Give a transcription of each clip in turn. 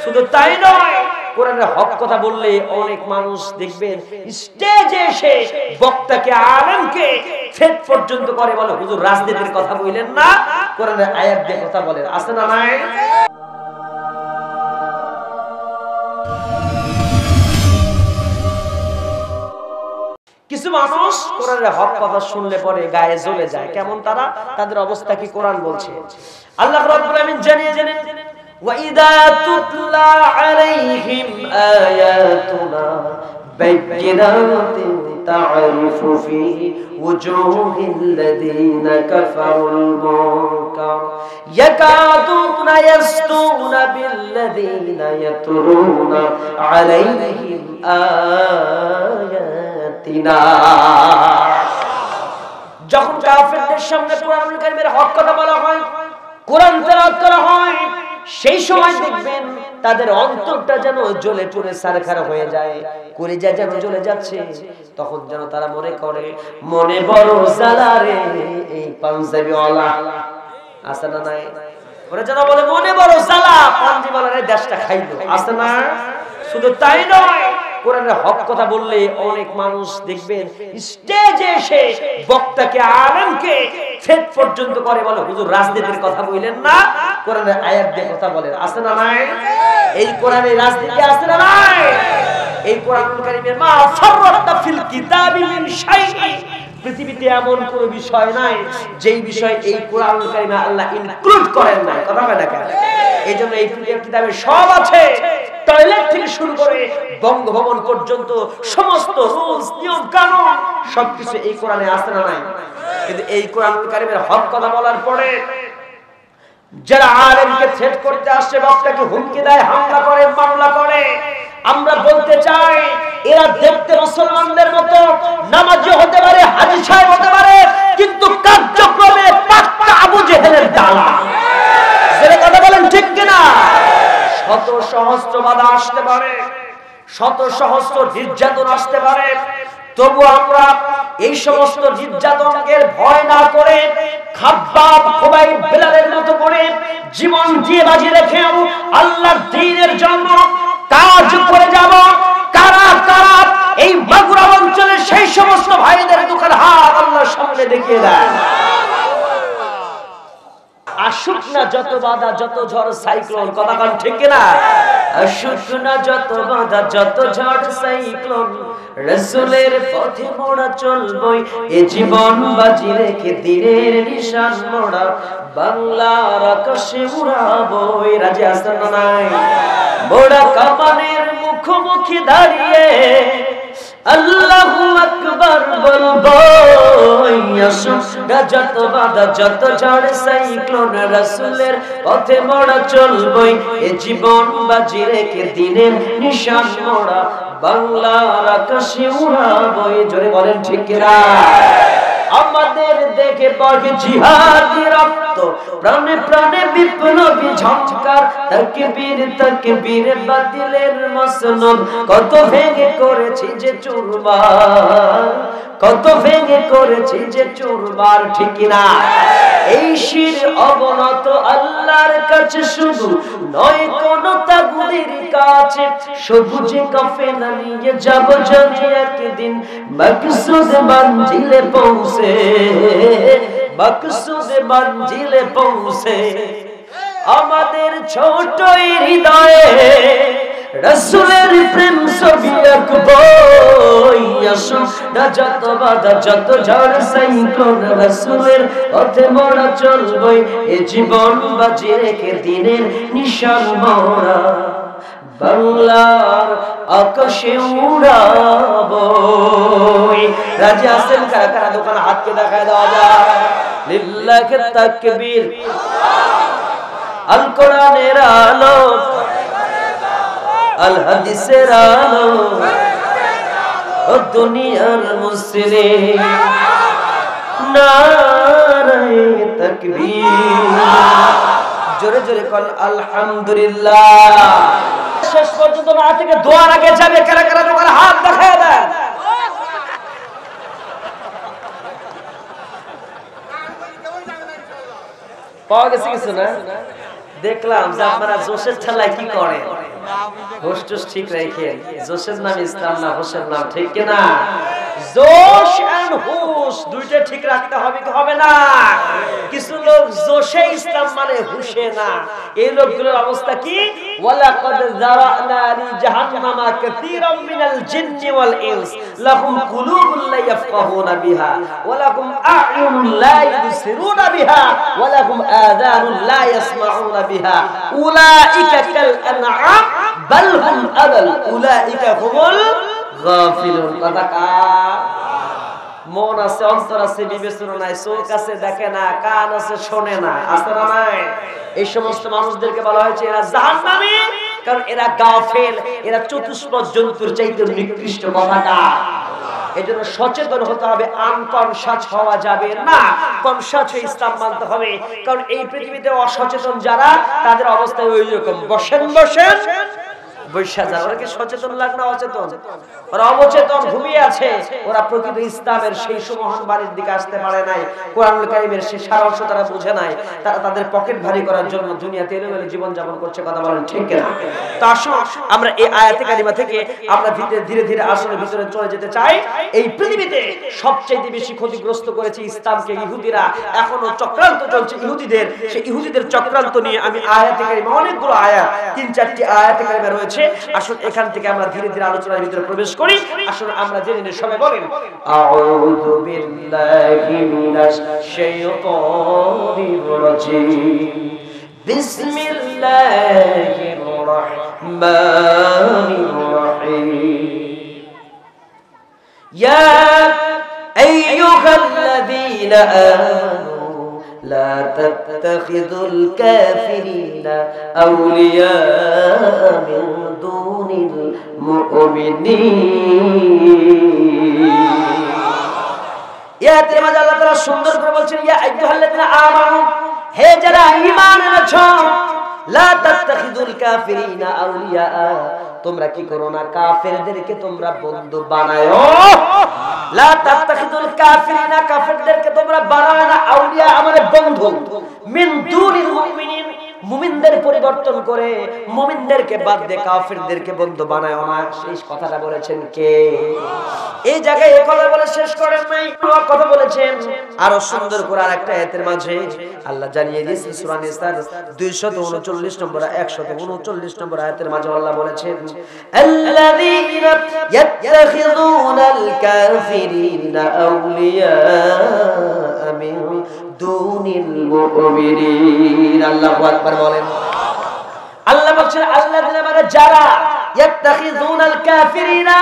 শুধু তাই নয়, কোরআনের হক কথা বললে অনেক মানুষ দেখবেন স্টেজে এসে বক্তাকে আলেমকে থ্রেট পর্যন্ত করে, বলে হুজুর রাজনীতির কথা বলেন না, কোরআনের আয়াত দিয়ে কথা বলেন। আছে না নাই? কিছু মানুষ কোরআনের হক কথা শুনলে পরে গায়ে জ্বলে যায়। কেমন তারা? তাদের অবস্থা কি কোরআন বলছে। আল্লাহ রাব্বুল আলামিন জানিয়ে وَإِذَا تُتْلَى عَلَيْهِمْ آيَاتُنَا بَيِّنَاتٍ تَعْرِفُ فِي وُجُوهِ الَّذِينَ كَفَرُوا الْمُنكَرَ يَكَادُونَ يَسْطُونَ بِالَّذِينَ يَتْلُونَ عَلَيْهِمْ آيَاتِنَا। যখন কাফেরদের সামনে কোরআনুল কারীমের হক কথা বলা হয়, কোরআন তেলাওয়াত করা হয়, সেই সময় দেখবেন তাদের অন্তরটা যেন জ্বলে পুড়ে ছারখার হয়ে যায়, কলিজা যেন জ্বলে যাচ্ছে। তখন যেন তারা মনে করে মনে বড় জ্বালা রে এই পাঞ্জাবিওয়ালা। আছে না নাই? ওরা যেন বলে মনে বড় জ্বালা, পাঞ্জাবিওয়ালার এই দেশটা খাইলো। আছে না? শুধু তাই নয়, কোরআনের হক কথা বললে অনেক মানুষ দেখবেন স্টেজে এসে বক্তাকে আলেমকে থ্রেট পর্যন্ত করে, বলে হুজুর রাজনীতির কথা বলেন না, কোরআনের আয়াত দিয়ে কথা বলেন। আছে না নাই? এই কোরআনে রাজনীতি আছে না নাই? এই কোরআনুল কারীমের মা ফাররাতা ফিল কিতাবি মিন শাইই, পৃথিবীতে এমন কোন বিষয় নাই যেই বিষয় এই কোরআনুল কারীমে আল্লাহ ইনক্লুড করেন নাই। কথা বলে না কেন? এইজন্য এই কিতাবে সব আছে, টয়লেট থেকে শুরু করে বঙ্গভবন পর্যন্ত সমস্ত রুলস নিয়ম কানুন সবকিছু এই কোরআনে আছে না নাই? কিন্তু এই কোরআনুল কারীমের হক কথা বলার পরে যারা আলেমকে থ্রেট করতে আসছে, বক্তাকে হুমকি দেয়, হামলা করে, মামলা করে, আমরা বলতে চাই এরা দেখতে মুসলমানদের মতো নামাজি হতে পারে, হাজী সাহেব হতে পারে, কিন্তু কার্যক্রমে পাক্কা আবু জেহেলের দালাল। যারা কথা বলেন ঠিক কিনা? শত সহস্র বাধা আসতে পারে, শত সহস্র নির্যাতন আসতে পারে, তবু আমরা এই সমস্ত নির্যাতনের ভয় না করে খাব্বাব, খুবাইব, বিলালের মতো করে জীবন দিয়ে বাজি রেখে আল্লাহর দ্বীনের জন্য কাজ করে যাব। কারা কারা এই মাগুরা অঞ্চলের সেই সমস্ত ভাইদের দোকান হাত আল্লাহর সামনে দেখিয়ে দেয়। আসুক না যত বাধা, যত ঝড় সাইক্লোন, কথা কান ঠিক না? আসুক না যত বাধা, যত ঝড় সাইক্লোন, রাসূলের পথে মোরা চলবই, এ জীবন বাজি রেখে দিনের নিশান মোরা বাংলার আকাশে উড়াবই। রাজি আছেন না নাই? মোরা কামানের মুখোমুখি দাঁড়িয়ে আল্লাহু আকবার বলবো, যত বাধা, যত ঝড় সাইক্লোন, রাসূলের পথে মোরা চলবই, এ জীবন বাজি রেখে দিনের নিশান মোরা বাংলার আকাশে উড়াবই। জোরে বলেন ঠিক কিনা? আমাদের দেখে বহে জিহাদি রক্ত, প্রাণে প্রাণে বিপ্লবী ঝংকার, তাকবীর তাকবীর বাতিলের মসনদ, কত ভেঙে করেছি যে চুরমার, কত ভেঙে করেছি যে চুরমার। ঠিক না? এই শির অবনত আল্লাহর কাছে শুধু নয়, কোন তাগুদের কাছে, সবুজে কাফেলা নিয়ে যাব জানি একদিন মকসুদ মঞ্জিলে পৌঁছে, মকসুদ মঞ্জিলে পৌঁছে। আমাদের ছোট হৃদয়ে রাসূলের প্রেম ছবি আঁকবো, আসুক না যত বাধা, যত ঝড় সাইক্লোন, রাসূলের পথে মোরা চলবই, এ জীবন বাজি রেখে দিনের নিশান মোরা বাংলার আকাশে উড়াবই। রাজি আছেন? কারা কারা দোকান হাতকে দেখায় দেওয়া যায়? লিল্লাহি তাকবীর। আল কোরআনের আলো, আল হাদিসের আলো, ও দুনিয়ার মুসলিম, নারে তাকবীর। জোরে জোরে কল আলহামদুলিল্লাহ। শেষ পর্যন্ত না থেকে দোয়ার আগে যাবে, কারা কারা দোকান হাত দেখায় দেয়? পাওয়া গেছে কিছু না? দেখলাম যে আপনারা জোশের ঠেলায় কি করেন। হোস্টস ঠিক রেখে জোশের নাম ইসলাম না হোসের নাম, ঠিক কিনা? জোশ এন্ড হুশ দুইটা ঠিক রাখতে হবে কি হবে না? কিছু লোক জোশে ইসলাম মানে হুশে না। এই লোকগুলোর অবস্থা কি? ওয়ালাকাদ যারানা লি জাহান্নামা কাসীরাম মিনাল জিন্নি ওয়াল ইনস লাহুম কুলুবুন লা ইয়াফকাহুনা বিহা ওয়া লাহুম আ'য়ুনুন লা ইবসিরুনা বিহা ওয়া লাহুম আযানুন লা ইয়াসমাউনা বিহা উলাইকা কাল আনআম বাল হুম আদাল উলাইকা হুমুল গাফিলুন। কথা মন আছে, অন্তর আছে, বিবেচনা নাই, চোখ আছে দেখে না, কান আছে শোনে না, আছে না নাই? এই সমস্ত মানুষদেরকে বলা হয়েছে এরা জাহান্নামী, কারণ এরা গাফেল, এরা চতুষ্পদ জন্তুর চাইতে নিকৃষ্ট। কথাটা এজন্য সচেতন হতে হবে, আনকনশাস হওয়া যাবে না, কনশাস হয়ে ইসলাম মানতে হবে। কারণ এই পৃথিবীতে অসচেতন যারা, তাদের অবস্থা ওই রকম, বসেন বসেন বৈশা যা। ওরা কি সচেতন লাগ না অচেতন? ওরা অবচেতন ঘুমিয়ে আছে। ওরা প্রকৃত ইসলামের সেই সুমহান বাণীর দিকে আসতে পারে নাই, কোরআনুল কারীমের সেই সারাংশ তারা বুঝে নাই। তারা তাদের পকেট ভারী করার জন্য দুনিয়াতে এলোমেলো জীবন যাপন করছে। কথা বলেন ঠিক কিনা? তো আসুন আমরা এই আয়াতে কারিমা থেকে আমরা ধীরে ধীরে আসলে ভিতরে চলে যেতে চাই। এই পৃথিবীতে সবচেয়ে বেশি ক্ষতিগ্রস্ত করেছে ইসলামকে ইহুদিরা। এখনো চক্রান্ত চলছে ইহুদিদের। সেই ইহুদিদের চক্রান্ত নিয়ে আমি আয়াতে কারিমা, অনেকগুলো আয়াত, 3-4টি আয়াতে কারিমা রয়েছে। আসুন এখান থেকে আমরা ধীরে ধীরে আলোচনার ভিতরে প্রবেশ করি। আসুন আমরা জেনে নিই। সবাই বলেন আউযু বিল্লাহি মিনাশ শাইতানির রাজীম বিসমিল্লাহির রাহমানির রাহিম ইয়া আইয়ুহাল্লাযীনা আমানু لا تتخذوا الكافرين أولياء من دون المؤمنين। ইয়াতে মাঝে আল্লাহ তাআলা সুন্দর করে বলছেন ইয়া আইয়ুহাল্লাযীনা আমানু, হে যারা ঈমান এনেছো, লা তাত্তাখিযুল কাফিরিনা আউলিয়া, তোমরা কি করো না কাফেরদেরকে তোমরা বন্ধু বানায়ো। লা তাত্তাখিযুল কাফিরিনা, কাফেরদেরকে তোমরা বানায়ো না আউলিয়া মানে বন্ধু, মিন দুনিল মুমিনিন, মুমিনদের পরিবর্তন করে মুমিনদেরকে বাদ দিয়ে কাফেরদেরকে বন্ধু বানায়ো না। সেই কথাটা বলেছেন কে? এই জায়গায় এই কথা বলে শেষ করেন নাই, কথা বলেছেন আরো সুন্দর করে আরেকটা আয়াতের মাঝে আল্লাহ জানিয়ে দিয়েছেন। সূরা নিসার 239 নম্বর 139 নম্বর আয়াতের মাঝে আল্লাহ বলেছেন আল্লাযীনা ইয়াত্তাখিযুনাল কাফিরিনা আউলিয়া মিন দুনিল মুমিনিন। আল্লাহু আকবার বলেন। আল্লাহ বলেন আল্লাযীনা মানে যারা ইয়াত্তাখিযুনাল কাফিরিনা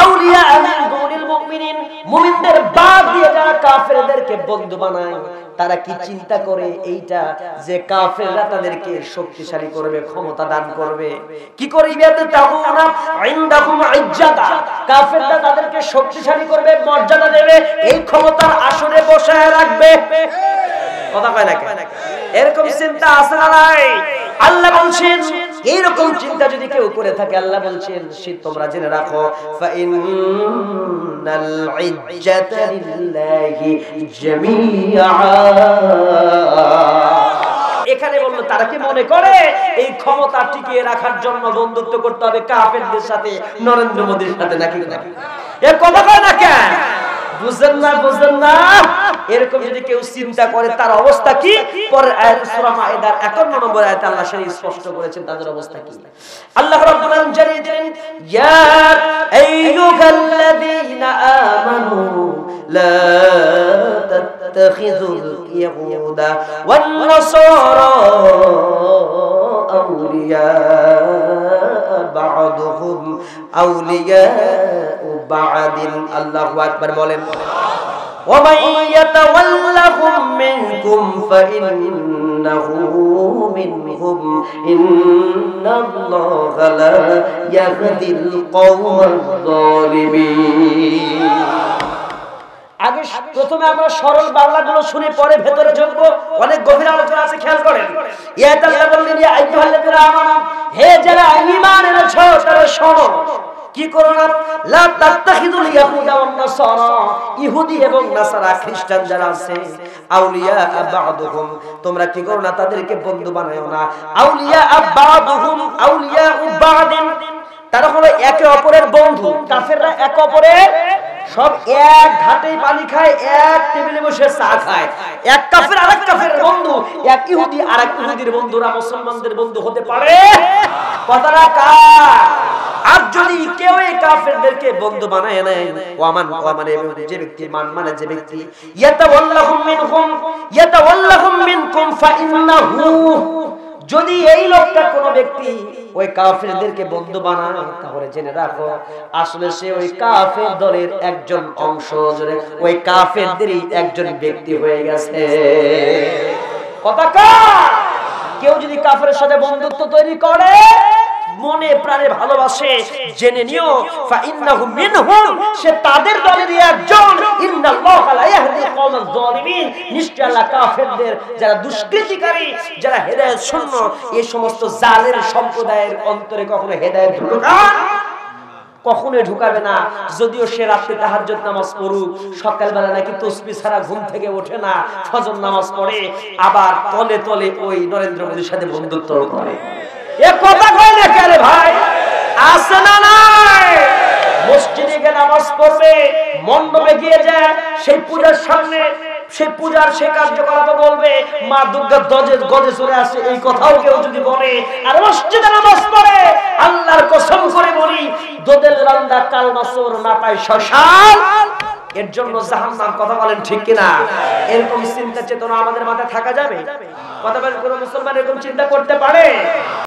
আউলিয়া মিন দুনিল মুমিনিন, মুমিনদের বাদ দিয়ে যারা কাফেরদেরকে বন্ধু বানায়, তারা কি চিন্তা করে এইটা যে কাফেররা তাদেরকে শক্তিশালী করবে, ক্ষমতা দান করবে? কি করে ইয়াতাহুনা ইনদাহুম ইজ্জাতা, কাফেররা তাদেরকে শক্তিশালী করবে, মর্যাদা দেবে, এই ক্ষমতার আসরে বসায় রাখবে? কথা কয় না কেন? এরকম চিন্তা আছে না নাই? আল্লাহ বলছেন এইরকম চিন্তা যদি কেউ করে থাকে, আল্লাহ বলছেন সে তোমরা জেনে রাখো ফা ইন্নাল ইজ্জাতা লিল্লাহি জামিআ। এখানে বলল তারা কি মনে করে এই ক্ষমতা টিকিয়ে রাখার জন্য বন্ধুত্ব করতে হবে কাফেরদের সাথে, নরেন্দ্র মোদীর সাথে নাকি? এ কথা কয় না কেন? বুঝেন না বুঝেন না? এরকম যদি কেউ চিন্তা করে তার অবস্থা কি? পরের আয়াত সূরা মাইদার 51 নম্বর আয়াতে আল্লাহ সেই স্পষ্ট করেছেন তাদের অবস্থা কি। আল্লাহ রাব্বুল আলামিন জানিয়ে দিলেন ইয়া আইয়ুহাল্লাযীনা আমানু লা তাত্তাখিযুল ইয়াহুদা ওয়ান নাসারা আউলিয়া বা'দুহুম আউলিয়া বা'দিন। আল্লাহু আকবার বলেন। ومن يتولهم منكم فإنه منهم إن الله لا يهدي القوم الظالمين। আগে প্রথমে আমরা সরল বাংলাগুলো শুনে পরে ভেতরে ঢুকবো, অনেক গভীর আলোচনা আছে, খেয়াল করেন। ইয়াত আল্লাহ বললেন ইয়া আইয়ুহাল্লাযীনা আমানু, হে যারা ঈমান এনেছো তারা শোনো। কি করো না, লা তাত্তাখিদুল ইয়াহুদা ওয়ান নাসারা, ইহুদি এবং নাসারা খ্রিস্টান যারা আছে, আউলিয়া বা'দুহুম, তোমরা কি করো না তাদেরকে বন্ধু বানায়ো না। আউলিয়া বা'দুহুম আউলিয়া বা'দিন, তারা হলো একে অপরের বন্ধু। কাফেররা একে অপরের সব এক ঘাটেই পানি খায়, এক টেবিলে বসে চা খায়। এক কাফের আরেক কাফের বন্ধু, এক ইহুদি আরেক ইহুদির বন্ধুরা মুসলমানদের বন্ধু হতে পারে? কথাটা কার? আর যদি কেউ এই কাফেরদেরকে বন্ধু বানায় নেয়, ওয়ামান যে ব্যক্তি মানে যে ব্যক্তি ইয়াতাওয়াল্লাহুম মিনকুম ফাইন্নাহু, যদি এই লোকটা কোন ব্যক্তি ওই কাফেরদেরকে বন্ধু বানায়, তাহলে জেনে রাখো আসলে সে ওই কাফের দলের একজন অংশ, ওই কাফেরদেরই একজন ব্যক্তি হয়ে গেছে। কথা কার? কেউ যদি কাফেরের সাথে বন্ধুত্ব তৈরি করে, মনে প্রাণে ভালোবাসে, জেনে নিও ফাইন্নাহু মিনহুম, সে তাদের দলেরই একজন। ইন্নাল্লাহা লা ইয়াহদি কওমাজ যালিমিন, নিশ্চয় আল্লাহ কাফেরদের, যারা দুষ্কৃতিকারী, যারা হেদায়েত শূন্য, এই সমস্ত জালেম সম্প্রদায়ের অন্তরে কখনো হেদায়েত কখনোই ঢুকাবে না। যদিও সে রাতে তাহাজ্জুদ নামাজ পড়ুক, সকালবেলা নাকি তাসবিহ ছাড়া ঘুম থেকে ওঠে না, ফজর নামাজ পড়ে, আবার তলে তলে ওই নরেন্দ্র মোদীর সাথে বন্ধুত্ব করে। এ কথা কয় না কেন ভাই? আছে না নাই? মসজিদে গিয়ে নামাজ পড়বে, মণ্ডপে গিয়ে যায়, সেই পূজার সামনে সেই পূজার সে কার্যকলাপ বলবে, মা দুর্গা গজে চলে আসে, এই কথাও কেউ যদি বলে, আর মসজিদে নামাজ পড়ে, আল্লাহর কসম করে বলি, দোদেল রান্দা কালমা চোর না পায় শ্মশান, এর জন্য জাহান্নাম। কথা বলেন ঠিক কিনা? এরকম চিন্তা চেতনা আমাদের মাথায় থাকা যাবে? কথা বলেন, কোন মুসলমান এরকম চিন্তা করতে পারে?